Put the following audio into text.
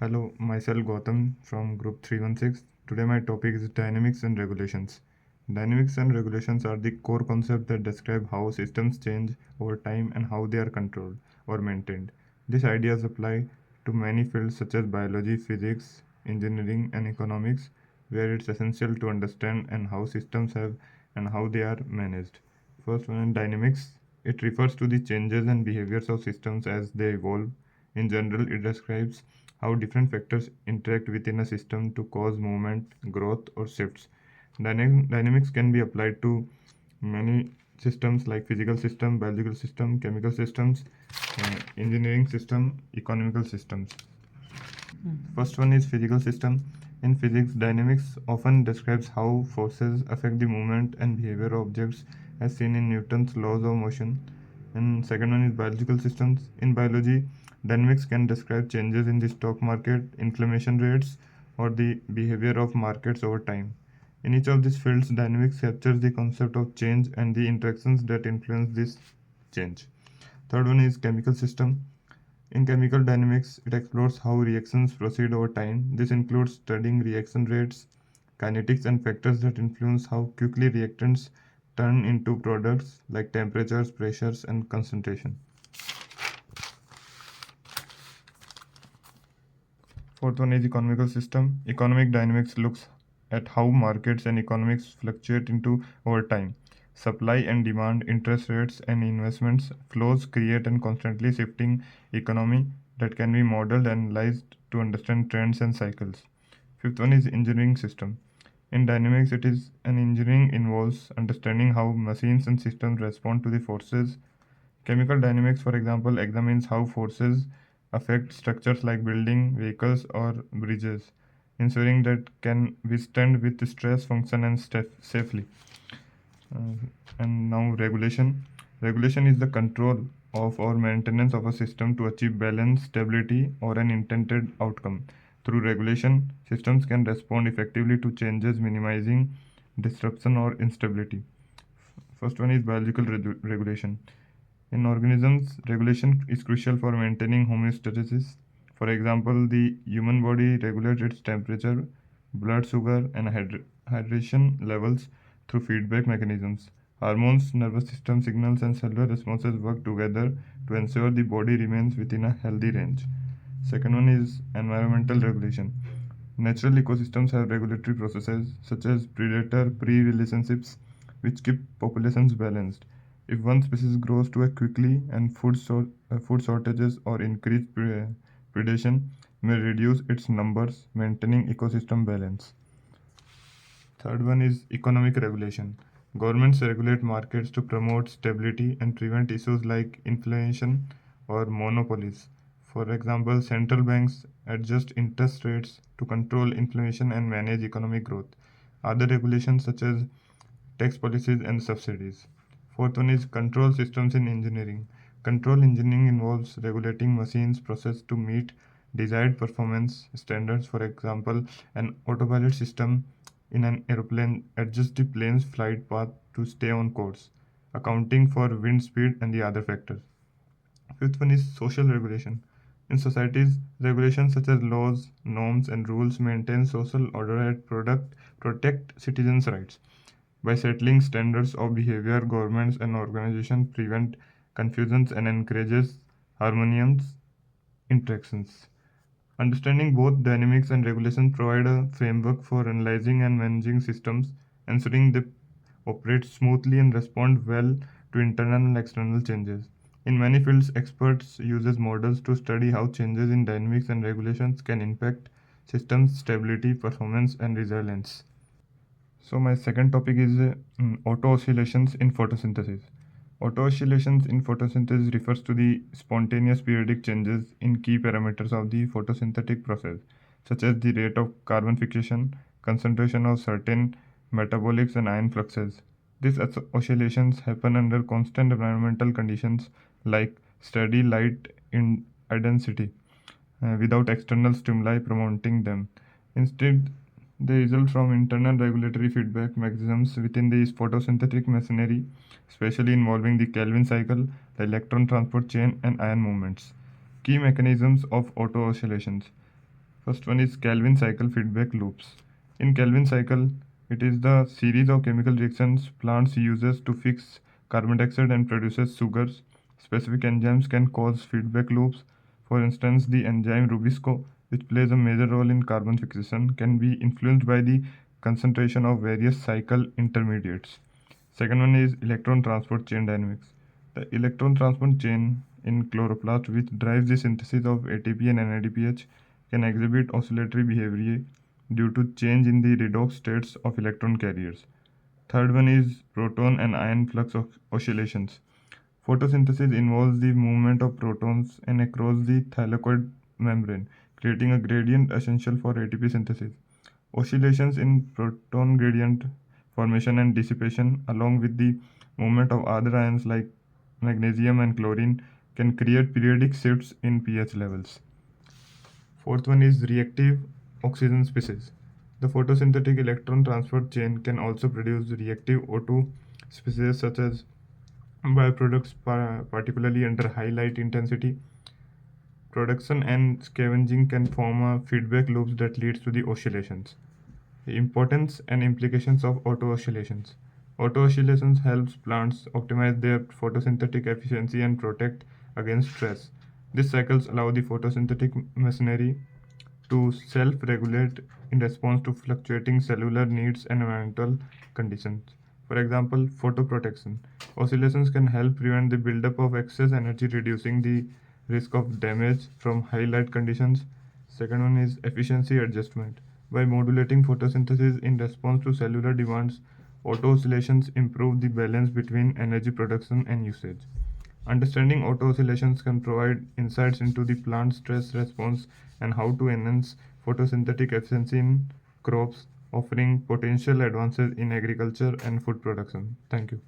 Hello, myself Gautam from Group 316. Today my topic is dynamics and regulations. Dynamics and regulations are the core concepts that describe how systems change over time and how they are controlled or maintained. These ideas apply to many fields such as biology, physics, engineering, and economics, where it's essential to understand and how systems have and how they are managed. First one, dynamics. It refers to the changes and behaviors of systems as they evolve. In general, it describes how different factors interact within a system to cause movement, growth, or shifts. Dynamics can be applied to many systems like physical system, biological system, chemical systems, engineering system, economical systems. First one is physical system. In physics, dynamics often describes how forces affect the movement and behavior of objects as seen in Newton's laws of motion. And second one is biological systems. In biology, dynamics can describe changes in the stock market, inflation rates, or the behavior of markets over time. In each of these fields, dynamics captures the concept of change and the interactions that influence this change. Third one is chemical system. In chemical dynamics, it explores how reactions proceed over time. This includes studying reaction rates, kinetics, and factors that influence how quickly reactants turn into products like temperatures, pressures, and concentration. Fourth one is economical system. Economic dynamics looks at how markets and economics fluctuate into over time. Supply and demand, interest rates, and investments flows create a constantly shifting economy that can be modeled and analyzed to understand trends and cycles. Fifth one is engineering system. In dynamics, it is an engineering involves understanding how machines and systems respond to the forces. Chemical dynamics, for example, examines how forces affect structures like building, vehicles, or bridges, ensuring that can withstand with stress, function, and safely. Uh, and now regulation. Regulation is the control of or maintenance of a system to achieve balance, stability, or an intended outcome. Through regulation, systems can respond effectively to changes, minimizing disruption or instability. First one is biological regulation. In organisms, regulation is crucial for maintaining homeostasis. For example, the human body regulates its temperature, blood sugar, and hydration levels through feedback mechanisms. Hormones, nervous system signals, and cellular responses work together to ensure the body remains within a healthy range. Second one is environmental regulation. Natural ecosystems have regulatory processes such as predator prey relationships which keep populations balanced. If one species grows too quickly and food shortages or increased predation may reduce its numbers, maintaining ecosystem balance. Third one is economic regulation. Governments regulate markets to promote stability and prevent issues like inflation or monopolies. For example, central banks adjust interest rates to control inflation and manage economic growth. Other regulations such as tax policies and subsidies. Fourth one is control systems in engineering. Control engineering involves regulating machines process to meet desired performance standards. For example, an autopilot system in an aeroplane adjusts the plane's flight path to stay on course, accounting for wind speed and the other factors. Fifth one is social regulation. In societies, regulations such as laws, norms, and rules maintain social order and protect citizens' rights. By settling standards of behavior, governments and organizations prevent confusions and encourages harmonious interactions. Understanding both dynamics and regulations provide a framework for analyzing and managing systems, ensuring they operate smoothly and respond well to internal and external changes. In many fields, experts uses models to study how changes in dynamics and regulations can impact systems stability, performance, and resilience. So my second topic is auto oscillations in photosynthesis. Auto oscillations in photosynthesis refers to the spontaneous periodic changes in key parameters of the photosynthetic process, such as the rate of carbon fixation, concentration of certain metabolics, and ion fluxes. These oscillations happen under constant environmental conditions like steady light in intensity without external stimuli promoting them. Instead, they result from internal regulatory feedback mechanisms within the photosynthetic machinery, especially involving the Kelvin cycle, the electron transport chain, and ion movements. Key mechanisms of auto oscillations. First one is Calvin cycle feedback loops. In Calvin cycle, it is the series of chemical reactions plants uses to fix carbon dioxide and produces sugars. Specific enzymes can cause feedback loops. For instance, the enzyme Rubisco, which plays a major role in carbon fixation, can be influenced by the concentration of various cycle intermediates. Second one is electron transport chain dynamics. The electron transport chain in chloroplast, which drives the synthesis of ATP and NADPH, can exhibit oscillatory behavior due to change in the redox states of electron carriers. Third one is proton and ion flux oscillations. Photosynthesis involves the movement of protons and across the thylakoid membrane, creating a gradient essential for ATP synthesis. Oscillations in proton gradient formation and dissipation, along with the movement of other ions like magnesium and chlorine, can create periodic shifts in pH levels. Fourth one is reactive oxygen species. The photosynthetic electron transport chain can also produce reactive O2 species such as byproducts, particularly under high light intensity. Production and scavenging can form a feedback loops that leads to the oscillations. The importance and implications of auto oscillations. Auto oscillations helps plants optimize their photosynthetic efficiency and protect against stress. These cycles allow the photosynthetic machinery to self-regulate in response to fluctuating cellular needs and environmental conditions. For example, photoprotection. Oscillations can help prevent the buildup of excess energy, reducing the risk of damage from high light conditions. Second one is efficiency adjustment. By modulating photosynthesis in response to cellular demands, auto oscillations improve the balance between energy production and usage. Understanding auto oscillations can provide insights into the plant stress response and how to enhance photosynthetic efficiency in crops, offering potential advances in agriculture and food production. Thank you.